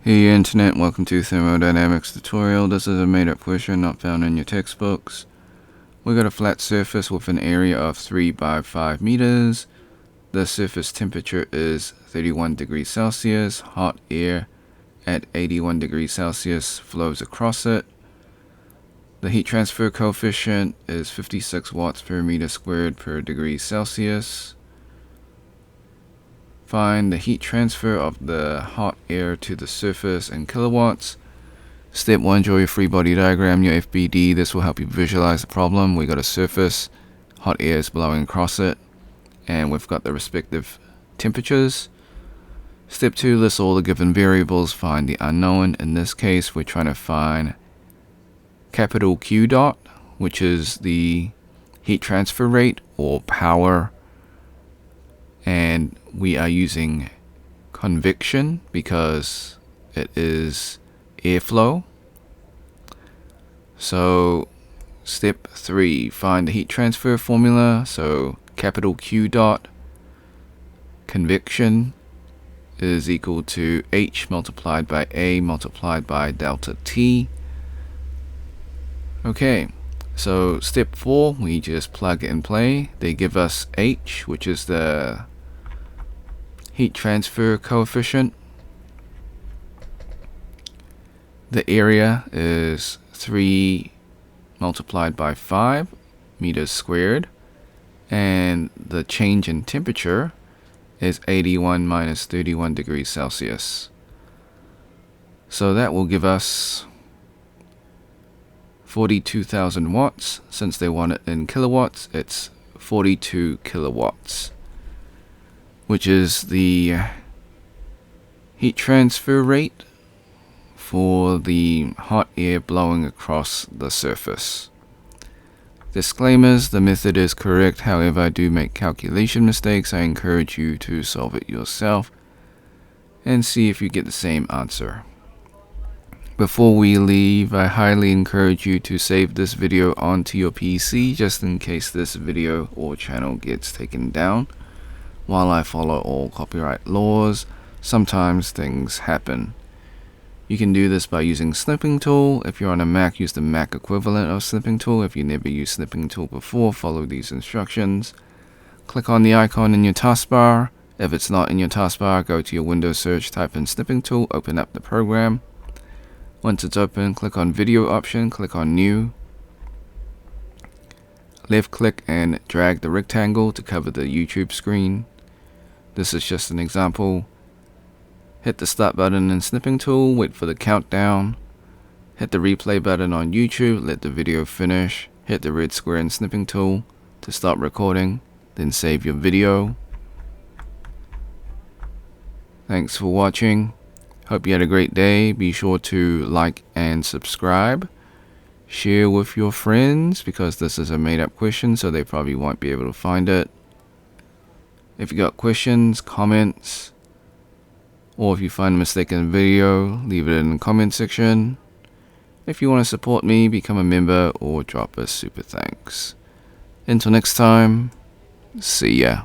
Hey Internet, welcome to Thermodynamics tutorial. This is a made-up question not found in your textbooks. We got a flat surface with an area of 3 by 5 meters. The surface temperature is 31 degrees Celsius. Hot air at 81 degrees Celsius flows across it. The heat transfer coefficient is 56 watts per meter squared per degree Celsius. Find the heat transfer of the hot air to the surface in kilowatts. Step 1, draw your free body diagram, your FBD. This will help you visualize the problem. We got a surface, hot air is blowing across it, and we've got the respective temperatures. Step 2, list all the given variables, find the unknown. In this case, we're trying to find capital Q dot, which is the heat transfer rate or power, and we are using convection because it is airflow. So step 3, find the heat transfer formula. So capital Q dot convection is equal to H multiplied by A multiplied by delta T. Okay, so step 4, we just plug and play. They give us H, which is the heat transfer coefficient. The area is 3 multiplied by 5 meters squared, and the change in temperature is 81 minus 31 degrees Celsius. So that will give us 42,000 watts. Since they want it in kilowatts, it's 42 kilowatts, which is the heat transfer rate for the hot air blowing across the surface. Disclaimers: the method is correct, however I do make calculation mistakes. I encourage you to solve it yourself and see if you get the same answer. Before we leave, I highly encourage you to save this video onto your PC just in case this video or channel gets taken down. While I follow all copyright laws, sometimes things happen. You can do this by using Snipping Tool. If you're on a Mac, use the Mac equivalent of Snipping Tool. If you never used Snipping Tool before, follow these instructions. Click on the icon in your taskbar. If it's not in your taskbar, go to your Windows search, type in Snipping Tool, open up the program. Once it's open, click on Video option, click on New. Left click and drag the rectangle to cover the YouTube screen. This is just an example. Hit the start button in Snipping Tool, wait for the countdown. Hit the replay button on YouTube, let the video finish. Hit the red square in Snipping Tool to stop recording, then save your video. Thanks for watching. Hope you had a great day. Be sure to like and subscribe. Share with your friends because this is a made-up question, so they probably won't be able to find it. If you got questions, comments, or if you find a mistake in the video, leave it in the comment section. If you want to support me, become a member or drop a super thanks. Until next time, see ya.